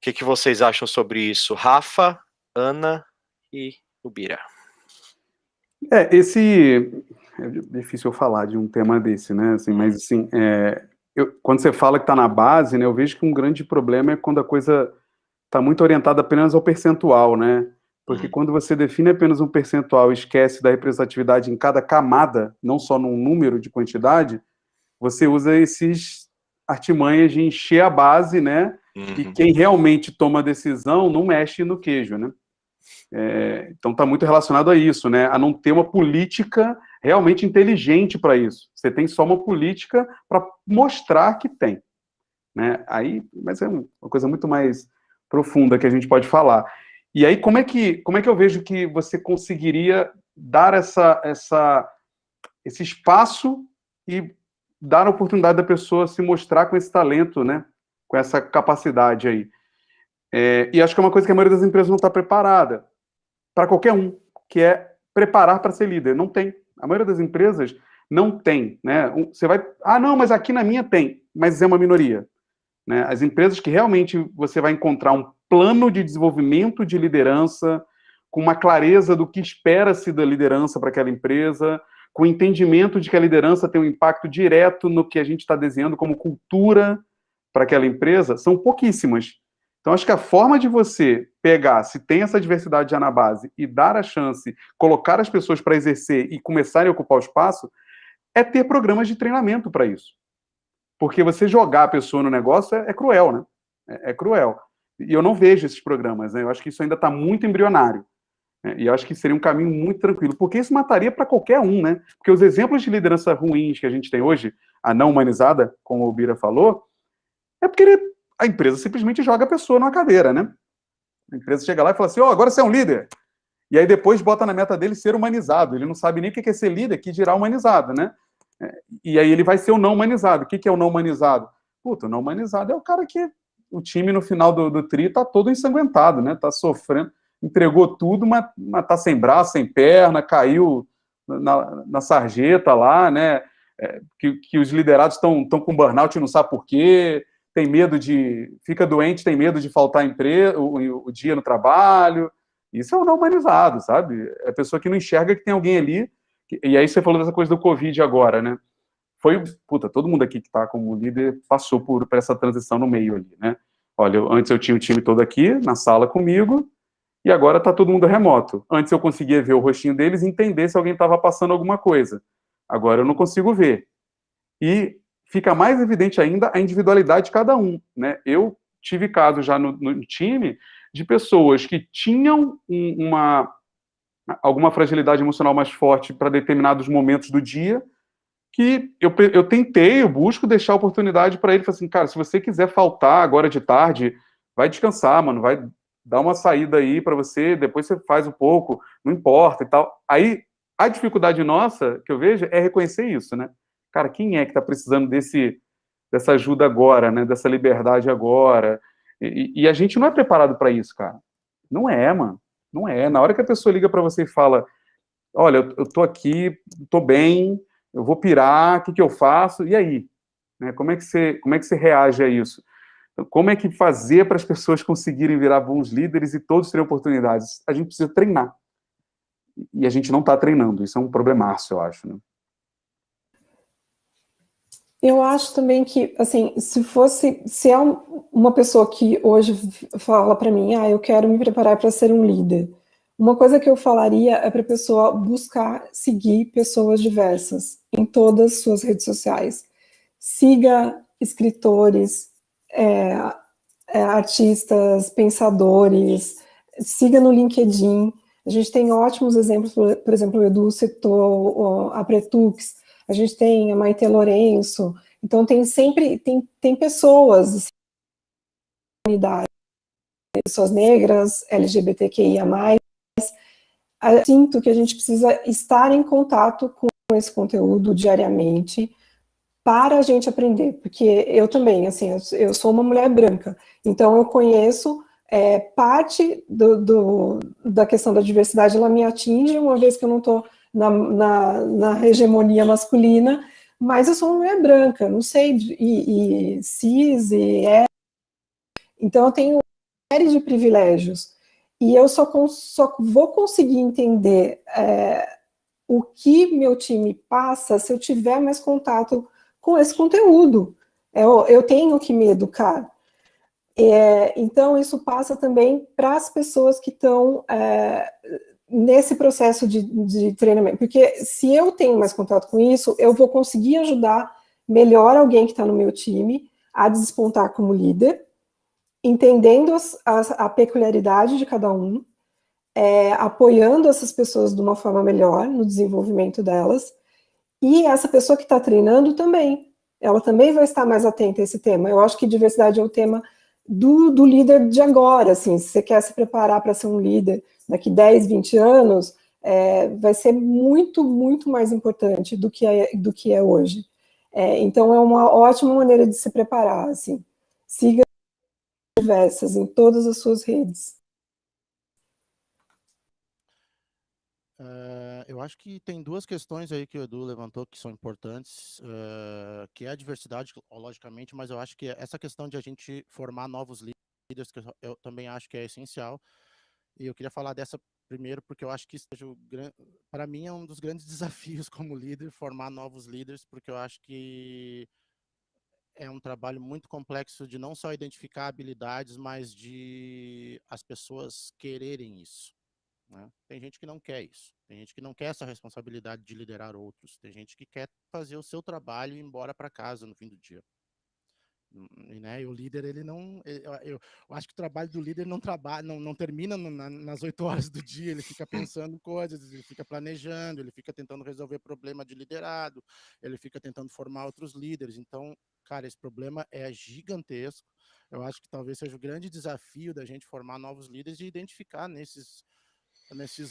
que vocês acham sobre isso? Rafa, Ana e Ubira. É difícil eu falar de um tema desse, né? Assim, mas assim, quando você fala que está na base, né? Eu vejo que um grande problema é quando a coisa está muito orientada apenas ao percentual, né? Porque quando você define apenas um percentual e esquece da representatividade em cada camada, não só num número de quantidade, você usa esses artimanhas de encher a base, né? E quem realmente toma a decisão não mexe no queijo, né? Então está muito relacionado a isso, né? A não ter uma política realmente inteligente para isso. Você tem só uma política para mostrar que tem, né? Mas é uma coisa muito mais profunda que a gente pode falar. E aí, como é que eu vejo que você conseguiria dar esse espaço e dar a oportunidade da pessoa se mostrar com esse talento, né? Com essa capacidade aí. E acho que é uma coisa que a maioria das empresas não está preparada, para qualquer um, que é preparar para ser líder. Não tem. A maioria das empresas não tem, né? Você vai, não, mas aqui na minha tem, mas é uma minoria. Né? As empresas que realmente você vai encontrar um plano de desenvolvimento de liderança, com uma clareza do que espera-se da liderança para aquela empresa, com o entendimento de que a liderança tem um impacto direto no que a gente está desenhando como cultura para aquela empresa, são pouquíssimas. Então, acho que a forma de você pegar, se tem essa diversidade já na base, e dar a chance, colocar as pessoas para exercer e começarem a ocupar o espaço, é ter programas de treinamento para isso. Porque você jogar a pessoa no negócio é cruel, né? É cruel. E eu não vejo esses programas, né? Eu acho que isso ainda está muito embrionário. Né? E eu acho que seria um caminho muito tranquilo, porque isso mataria para qualquer um, né? Porque os exemplos de liderança ruins que a gente tem hoje, a não humanizada, como o Bira falou, é porque a empresa simplesmente joga a pessoa numa cadeira, né? A empresa chega lá e fala assim, agora você é um líder. E aí depois bota na meta dele ser humanizado. Ele não sabe nem o que é ser líder, que dirá humanizado, né? E aí ele vai ser o não humanizado. O que é o não humanizado? Puta, o não humanizado é o cara que o time no final do tri tá todo ensanguentado, né? Tá sofrendo, entregou tudo, mas tá sem braço, sem perna, caiu na sarjeta lá, né? Que os liderados estão com burnout e não sabe por quê, tem medo fica doente, tem medo de faltar o dia no trabalho. Isso é o não humanizado, sabe? É a pessoa que não enxerga que tem alguém ali. E aí você falou dessa coisa do Covid agora, né? Todo mundo aqui que tá como líder passou por essa transição no meio ali, né? Olha, antes eu tinha o time todo aqui, na sala comigo, e agora tá todo mundo remoto. Antes eu conseguia ver o rostinho deles e entender se alguém estava passando alguma coisa. Agora eu não consigo ver. E fica mais evidente ainda a individualidade de cada um, né? Eu tive casos já no time de pessoas que tinham alguma fragilidade emocional mais forte para determinados momentos do dia, que eu busco deixar a oportunidade para ele, falar assim, cara, se você quiser faltar agora de tarde, vai descansar, mano, vai dar uma saída aí para você, depois você faz um pouco, não importa e tal. Aí, a dificuldade nossa, que eu vejo, é reconhecer isso, né? Cara, quem é que está precisando dessa ajuda agora, né? Dessa liberdade agora? E a gente não é preparado para isso, cara. Não é, mano. Não é. Na hora que a pessoa liga para você e fala, olha, eu tô aqui, tô bem, eu vou pirar, o que eu faço? E aí? Né? Como é que você reage a isso? Então, como é que fazer para as pessoas conseguirem virar bons líderes e todos terem oportunidades? A gente precisa treinar. E a gente não está treinando. Isso é um problemaço, eu acho, né? Eu acho também que, assim, se é uma pessoa que hoje fala para mim, eu quero me preparar para ser um líder, uma coisa que eu falaria é para a pessoa buscar seguir pessoas diversas em todas as suas redes sociais. Siga escritores, artistas, pensadores, siga no LinkedIn. A gente tem ótimos exemplos, por exemplo, o Edu citou a Pretux, a gente tem a Maite Lourenço, então tem pessoas, pessoas negras, LGBTQIA+, eu sinto que a gente precisa estar em contato com esse conteúdo diariamente para a gente aprender, porque eu também, assim, eu sou uma mulher branca, então eu conheço parte da questão da diversidade, ela me atinge, uma vez que eu não estou na hegemonia masculina, mas eu sou uma mulher branca, não sei, e cis, então eu tenho uma série de privilégios, e eu só vou conseguir entender o que meu time passa se eu tiver mais contato com esse conteúdo. Eu tenho que me educar. Então, isso passa também para as pessoas que estão nesse processo de treinamento, porque se eu tenho mais contato com isso, eu vou conseguir ajudar melhor alguém que está no meu time a despontar como líder, entendendo a peculiaridade de cada um, apoiando essas pessoas de uma forma melhor no desenvolvimento delas, e essa pessoa que está treinando também, ela também vai estar mais atenta a esse tema. Eu acho que diversidade é o tema do líder de agora, assim, se você quer se preparar para ser um líder daqui 10, 20 anos, vai ser muito, muito mais importante do que é hoje. Então, é uma ótima maneira de se preparar, assim. Siga diversas em todas as suas redes. Eu acho que tem duas questões aí que o Edu levantou que são importantes, que é a diversidade, logicamente, mas eu acho que essa questão de a gente formar novos líderes, que eu também acho que é essencial. E eu queria falar dessa primeiro, porque eu acho que para mim é um dos grandes desafios como líder, formar novos líderes, porque eu acho que é um trabalho muito complexo de não só identificar habilidades, mas de as pessoas quererem isso. Né? Tem gente que não quer isso, tem gente que não quer essa responsabilidade de liderar outros, tem gente que quer fazer o seu trabalho e ir embora para casa no fim do dia. Né? E o líder, ele não. Eu acho que o trabalho do líder não trabalha, não termina nas 8 horas do dia, ele fica pensando coisas, ele fica planejando, ele fica tentando resolver problema de liderado, ele fica tentando formar outros líderes. Então, cara, esse problema é gigantesco. Eu acho que talvez seja o grande desafio da gente formar novos líderes e identificar nesses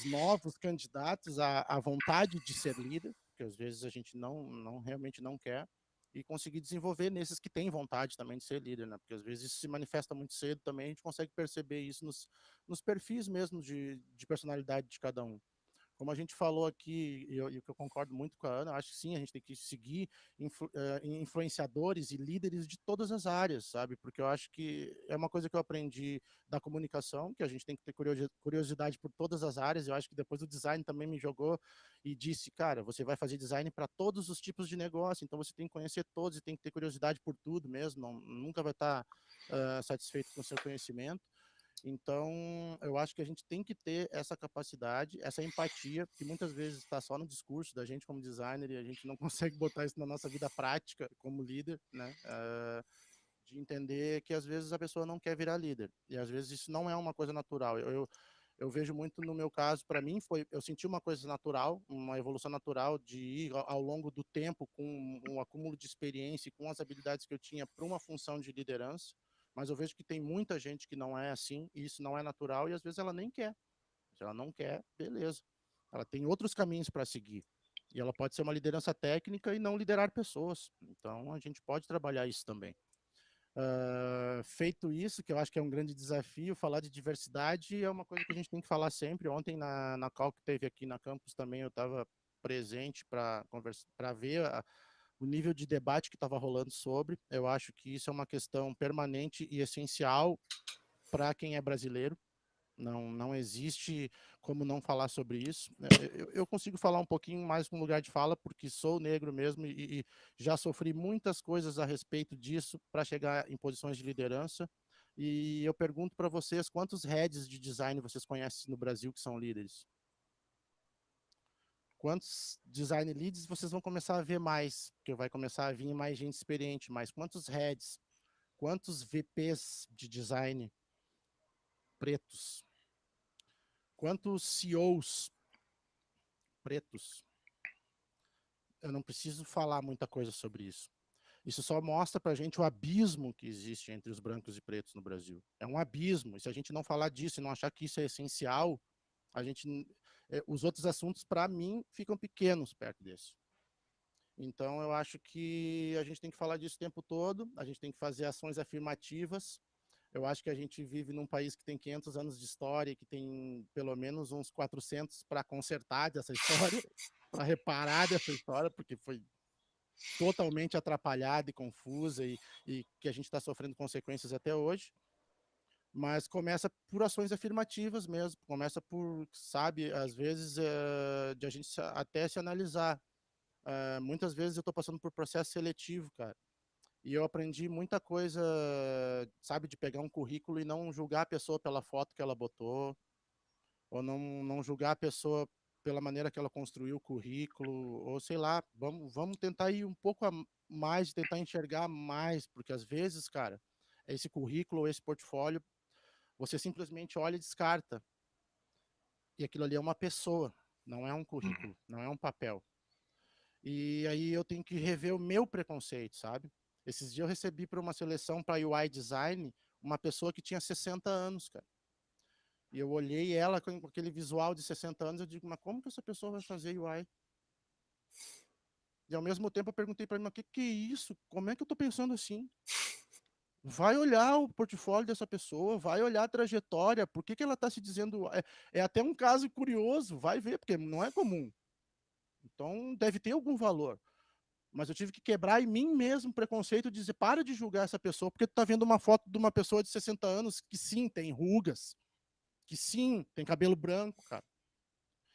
novos candidatos a vontade de ser líder, que às vezes a gente realmente não quer, e conseguir desenvolver nesses que têm vontade também de ser líder, né? Porque às vezes isso se manifesta muito cedo também, a gente consegue perceber isso nos perfis mesmo de personalidade de cada um. Como a gente falou aqui, e que eu concordo muito com a Ana, acho que sim, a gente tem que seguir influenciadores e líderes de todas as áreas, sabe? Porque eu acho que é uma coisa que eu aprendi da comunicação, que a gente tem que ter curiosidade por todas as áreas. Eu acho que depois o design também me jogou e disse, cara, você vai fazer design para todos os tipos de negócio, então você tem que conhecer todos e tem que ter curiosidade por tudo mesmo, nunca vai estar satisfeito com o seu conhecimento. Então, eu acho que a gente tem que ter essa capacidade, essa empatia, que muitas vezes está só no discurso da gente como designer e a gente não consegue botar isso na nossa vida prática como líder, né? De entender que às vezes a pessoa não quer virar líder e às vezes isso não é uma coisa natural. Eu vejo muito no meu caso, para mim eu senti uma coisa natural, uma evolução natural de ir ao longo do tempo com um acúmulo de experiência e com as habilidades que eu tinha para uma função de liderança, mas eu vejo que tem muita gente que não é assim, e isso não é natural e às vezes ela nem quer. Se ela não quer, beleza. Ela tem outros caminhos para seguir. E ela pode ser uma liderança técnica e não liderar pessoas. Então a gente pode trabalhar isso também. Feito isso, que eu acho que é um grande desafio, falar de diversidade é uma coisa que a gente tem que falar sempre. Ontem na call que teve aqui na campus também eu estava presente para ver o nível de debate que estava rolando sobre. Eu acho que isso é uma questão permanente e essencial para quem é brasileiro. Não existe como não falar sobre isso. Eu consigo falar um pouquinho mais com lugar de fala, porque sou negro mesmo e já sofri muitas coisas a respeito disso para chegar em posições de liderança. E eu pergunto para vocês, quantos heads de design vocês conhecem no Brasil que são líderes? Quantos design leads vocês vão começar a ver mais? Porque vai começar a vir mais gente experiente, mas quantos heads? Quantos VPs de design pretos? Quantos CEOs pretos? Eu não preciso falar muita coisa sobre isso. Isso só mostra para a gente o abismo que existe entre os brancos e pretos no Brasil. É um abismo. E se a gente não falar disso e não achar que isso é essencial, os outros assuntos, para mim, ficam pequenos perto desse. Então, eu acho que a gente tem que falar disso o tempo todo, a gente tem que fazer ações afirmativas. Eu acho que a gente vive num país que tem 500 anos de história, que tem pelo menos uns 400 para consertar dessa história, para reparar dessa história, porque foi totalmente atrapalhada e confusa e que a gente está sofrendo consequências até hoje. Mas começa por ações afirmativas mesmo, começa por, sabe, às vezes de a gente até se analisar. Muitas vezes eu estou passando por processo seletivo, cara, e eu aprendi muita coisa, sabe, de pegar um currículo e não julgar a pessoa pela foto que ela botou, ou não julgar a pessoa pela maneira que ela construiu o currículo, ou sei lá, vamos tentar ir um pouco a mais, tentar enxergar mais, porque às vezes, cara, esse currículo ou esse portfólio, você simplesmente olha e descarta. E aquilo ali é uma pessoa, não é um currículo, não é um papel. E aí eu tenho que rever o meu preconceito, sabe? Esses dias eu recebi para uma seleção para UI Design uma pessoa que tinha 60 anos, cara. E eu olhei ela com aquele visual de 60 anos, eu digo, mas como que essa pessoa vai fazer UI? E ao mesmo tempo eu perguntei para mim, mas que é isso? Como é que eu tô pensando assim? Vai olhar o portfólio dessa pessoa, vai olhar a trajetória, por que ela está se dizendo... É até um caso curioso, vai ver, porque não é comum. Então, deve ter algum valor. Mas eu tive que quebrar em mim mesmo o preconceito de dizer, para de julgar essa pessoa, porque tu tá vendo uma foto de uma pessoa de 60 anos que sim, tem rugas, que sim, tem cabelo branco, cara.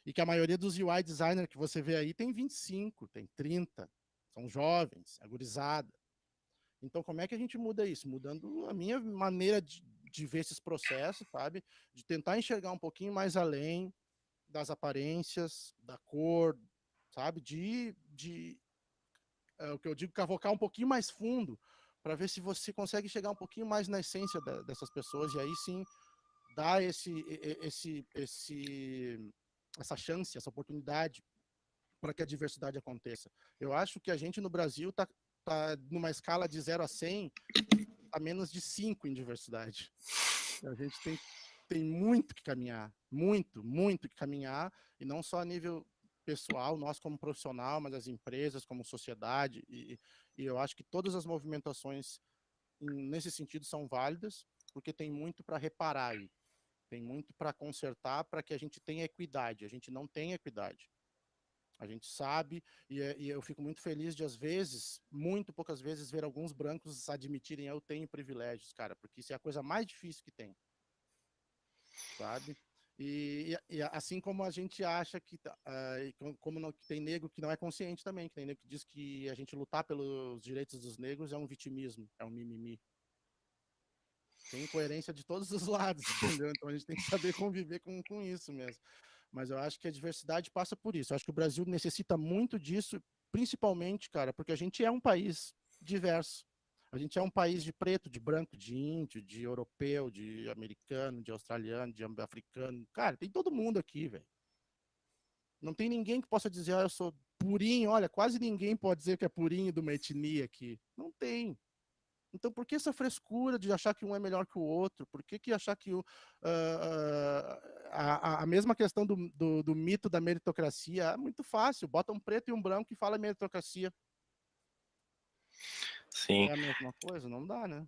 E que a maioria dos UI designers que você vê aí tem 25, tem 30, são jovens, agorizada. Então, como é que a gente muda isso? Mudando a minha maneira de ver esses processos, sabe? De tentar enxergar um pouquinho mais além das aparências, da cor, sabe? O que eu digo, cavocar um pouquinho mais fundo, para ver se você consegue chegar um pouquinho mais na essência dessas pessoas, e aí sim dar essa chance, essa oportunidade para que a diversidade aconteça. Eu acho que a gente no Brasil tá numa escala de 0 a 100 a menos de 5 em diversidade. A gente tem muito que caminhar, muito que caminhar, e não só a nível pessoal, nós como profissional, mas as empresas como sociedade, e eu acho que todas as movimentações nesse sentido são válidas, porque tem muito para reparar aí, tem muito para consertar para que a gente tenha equidade. A gente não tem equidade. A gente sabe, e eu fico muito feliz de, às vezes, muito poucas vezes, ver alguns brancos admitirem eu tenho privilégios, cara, porque isso é a coisa mais difícil que tem, sabe? E assim como a gente acha que, como não, que tem negro que não é consciente também, que tem negro que diz que a gente lutar pelos direitos dos negros é um vitimismo, é um mimimi. Tem incoerência de todos os lados, entendeu? Então a gente tem que saber conviver com isso mesmo. Mas eu acho que a diversidade passa por isso. Eu acho que o Brasil necessita muito disso, principalmente, cara, porque a gente é um país diverso. A gente é um país de preto, de branco, de índio, de europeu, de americano, de australiano, de africano. Cara, tem todo mundo aqui, velho. Não tem ninguém que possa dizer, eu sou purinho. Olha, quase ninguém pode dizer que é purinho de uma etnia aqui. Não tem. Então, por que essa frescura de achar que um é melhor que o outro? Por que achar que a mesma questão do mito da meritocracia é muito fácil? Bota um preto e um branco e fala meritocracia. Sim. É a mesma coisa? Não dá, né?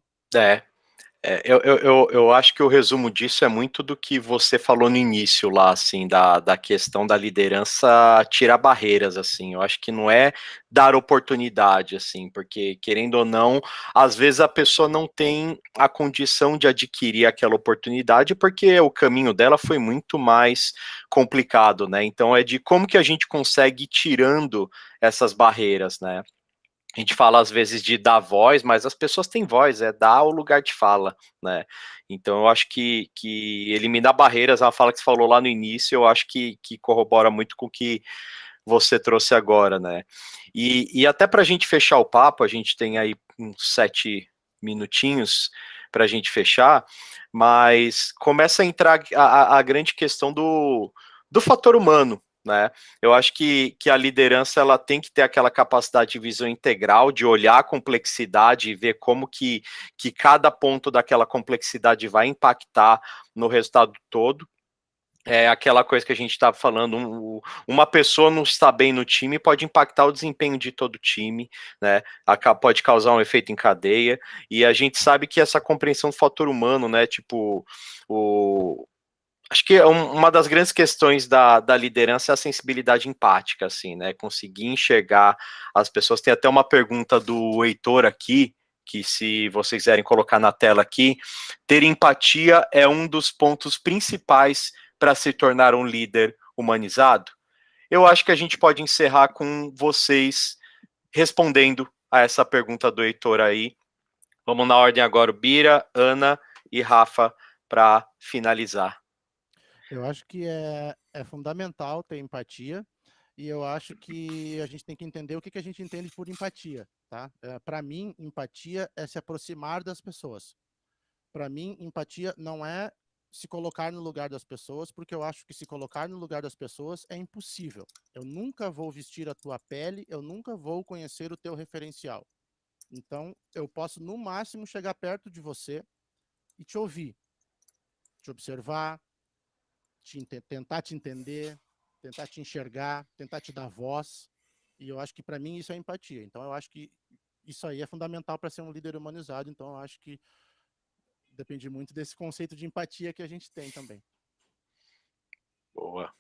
Eu acho que o resumo disso é muito do que você falou no início lá, assim, da questão da liderança tirar barreiras, assim. Eu acho que não é dar oportunidade, assim, porque, querendo ou não, às vezes a pessoa não tem a condição de adquirir aquela oportunidade porque o caminho dela foi muito mais complicado, né? Então é de como que a gente consegue ir tirando essas barreiras, né? A gente fala às vezes de dar voz, mas as pessoas têm voz, é dar o lugar de fala, né? Então eu acho que eliminar barreiras, a fala que você falou lá no início, eu acho que corrobora muito com o que você trouxe agora, né? E até para a gente fechar o papo, a gente tem aí uns 7 minutinhos para a gente fechar, mas começa a entrar a grande questão do fator humano, né? Eu acho que a liderança ela tem que ter aquela capacidade de visão integral, de olhar a complexidade e ver como que cada ponto daquela complexidade vai impactar no resultado todo. É aquela coisa que a gente estava falando, uma pessoa não está bem no time pode impactar o desempenho de todo o time, né? Pode causar um efeito em cadeia, e a gente sabe que essa compreensão do fator humano, né? Tipo, acho que uma das grandes questões da liderança é a sensibilidade empática, assim, né? Conseguir enxergar as pessoas. Tem até uma pergunta do Heitor aqui, que se vocês quiserem colocar na tela aqui, ter empatia é um dos pontos principais para se tornar um líder humanizado? Eu acho que a gente pode encerrar com vocês respondendo a essa pergunta do Heitor aí. Vamos na ordem agora, Bira, Ana e Rafa, para finalizar. Eu acho que é fundamental ter empatia, e eu acho que a gente tem que entender o que a gente entende por empatia, tá? Para mim, empatia é se aproximar das pessoas. Para mim, empatia não é se colocar no lugar das pessoas, porque eu acho que se colocar no lugar das pessoas é impossível. Eu nunca vou vestir a tua pele, eu nunca vou conhecer o teu referencial. Então, eu posso, no máximo, chegar perto de você e te ouvir, te observar, tentar te entender, tentar te enxergar, tentar te dar voz. E eu acho que para mim isso é empatia. Então eu acho que isso aí é fundamental para ser um líder humanizado. Então eu acho que depende muito desse conceito de empatia que a gente tem também. Boa.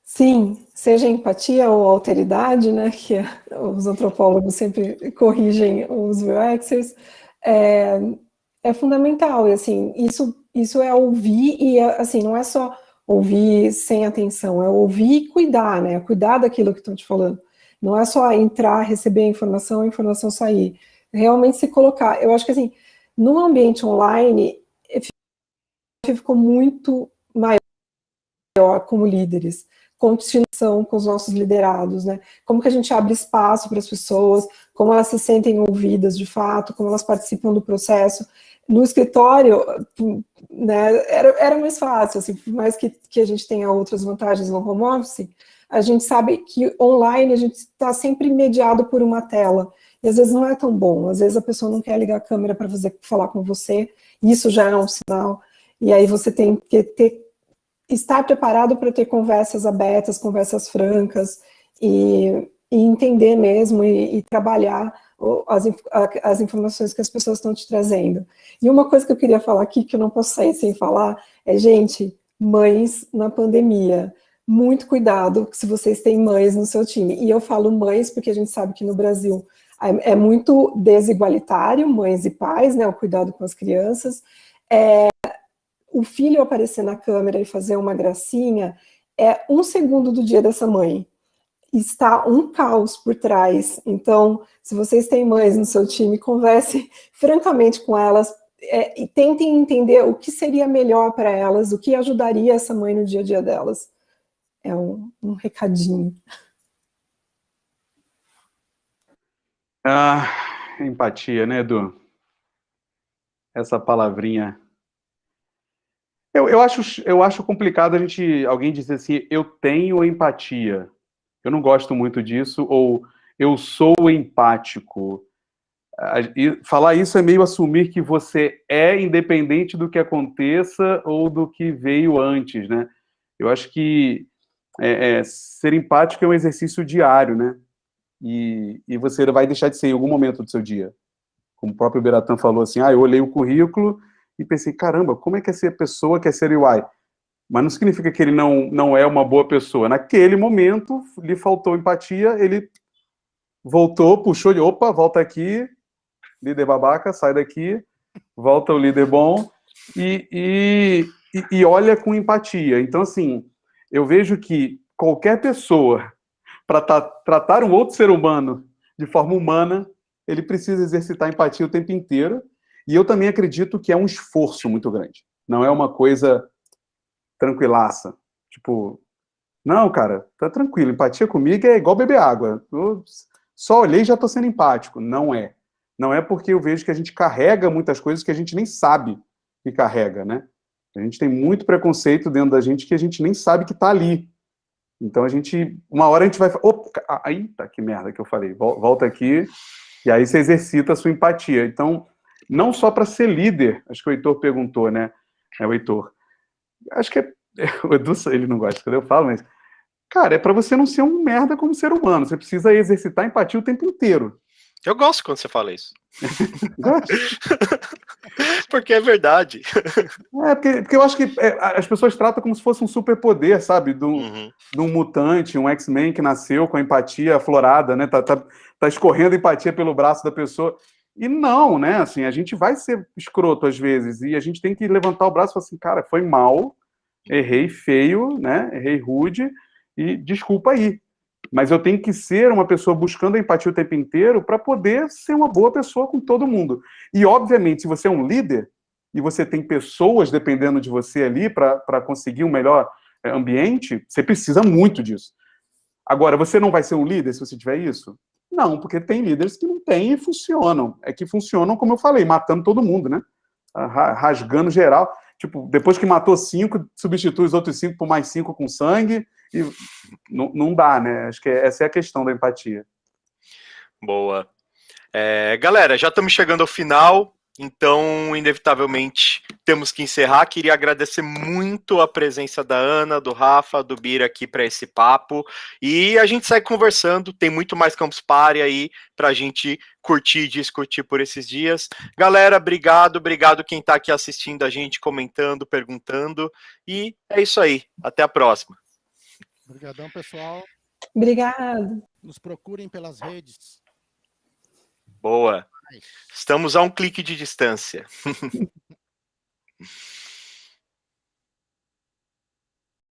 Sim, seja empatia ou alteridade, né, que os antropólogos sempre corrigem os UXers, é fundamental, e assim, isso é ouvir, e assim, não é só ouvir sem atenção, é ouvir e cuidar, né, cuidar daquilo que estão te falando, não é só entrar, receber a informação sair, realmente se colocar, eu acho que assim, no ambiente online, ficou muito maior como líderes, continuação com os nossos liderados, né? Como que a gente abre espaço para as pessoas, como elas se sentem ouvidas de fato, como elas participam do processo. No escritório, né, era mais fácil, assim, por mais que a gente tenha outras vantagens no home office, a gente sabe que online a gente está sempre mediado por uma tela, e às vezes não é tão bom, às vezes a pessoa não quer ligar a câmera para falar com você, isso já é um sinal, e aí você tem que estar preparado para ter conversas abertas, conversas francas, e entender mesmo, e trabalhar as informações que as pessoas estão te trazendo. E uma coisa que eu queria falar aqui, que eu não posso sair sem falar, é, gente, mães na pandemia. Muito cuidado se vocês têm mães no seu time. E eu falo mães porque a gente sabe que no Brasil é muito desigualitário, mães e pais, né, o cuidado com as crianças. O filho aparecer na câmera e fazer uma gracinha é 1 segundo do dia dessa mãe. Está um caos por trás. Então, se vocês têm mães no seu time, converse francamente com elas e tentem entender o que seria melhor para elas, o que ajudaria essa mãe no dia a dia delas. É um recadinho. Empatia, né, Edu? Essa palavrinha. Eu acho complicado alguém dizer assim, eu tenho empatia. Eu não gosto muito disso, ou eu sou empático. E falar isso é meio assumir que você é independente do que aconteça ou do que veio antes, né? Eu acho que ser empático é um exercício diário, né? E você vai deixar de ser em algum momento do seu dia. Como o próprio Beratan falou assim, eu olhei o currículo e pensei, caramba, como é que essa pessoa quer ser UI? Mas não significa que ele não é uma boa pessoa. Naquele momento, lhe faltou empatia, ele voltou, puxou de, opa, volta aqui, líder babaca, sai daqui, volta o líder bom, e olha com empatia. Então, assim, eu vejo que qualquer pessoa, para tratar um outro ser humano de forma humana, ele precisa exercitar empatia o tempo inteiro, e eu também acredito que é um esforço muito grande. Não é uma coisa tranquilaça. Tipo, não, cara, tá tranquilo, empatia comigo é igual beber água. Eu só olhei e já tô sendo empático. Não é. Não é porque eu vejo que a gente carrega muitas coisas que a gente nem sabe que carrega, né? A gente tem muito preconceito dentro da gente que a gente nem sabe que tá ali. Então uma hora a gente vai... Opa, eita, que merda que eu falei. Volta aqui, e aí você exercita a sua empatia. Então, não só para ser líder, acho que o Heitor perguntou, né? O Heitor. Acho que o Edu, ele não gosta quando eu falo, mas, cara, é para você não ser um merda como ser humano. Você precisa exercitar empatia o tempo inteiro. Eu gosto quando você fala isso. Gosto. Porque é verdade. Porque eu acho que as pessoas tratam como se fosse um superpoder, sabe? De um mutante, um X-Men que nasceu com a empatia aflorada, né? Tá escorrendo empatia pelo braço da pessoa. E não, né? Assim, a gente vai ser escroto às vezes, e a gente tem que levantar o braço e falar assim, cara, foi mal, errei feio, né? Errei rude, e desculpa aí. Mas eu tenho que ser uma pessoa buscando a empatia o tempo inteiro para poder ser uma boa pessoa com todo mundo. E, obviamente, se você é um líder e você tem pessoas dependendo de você ali para conseguir um melhor ambiente, você precisa muito disso. Agora, você não vai ser um líder se você tiver isso? Não, porque tem líderes que não têm e funcionam. É que funcionam, como eu falei, matando todo mundo, né? Rasgando geral. Tipo, depois que matou 5, substitui os outros 5 por mais 5 com sangue. E não dá, né? Acho que essa é a questão da empatia. Boa. Galera, já estamos chegando ao final. Então, inevitavelmente, temos que encerrar. Queria agradecer muito a presença da Ana, do Rafa, do Bira aqui para esse papo. E a gente segue conversando. Tem muito mais Campus Party aí para a gente curtir e discutir por esses dias. Galera, obrigado quem está aqui assistindo a gente, comentando, perguntando. E é isso aí. Até a próxima. Obrigadão, pessoal. Obrigada. Nos procurem pelas redes. Boa. Estamos a um clique de distância.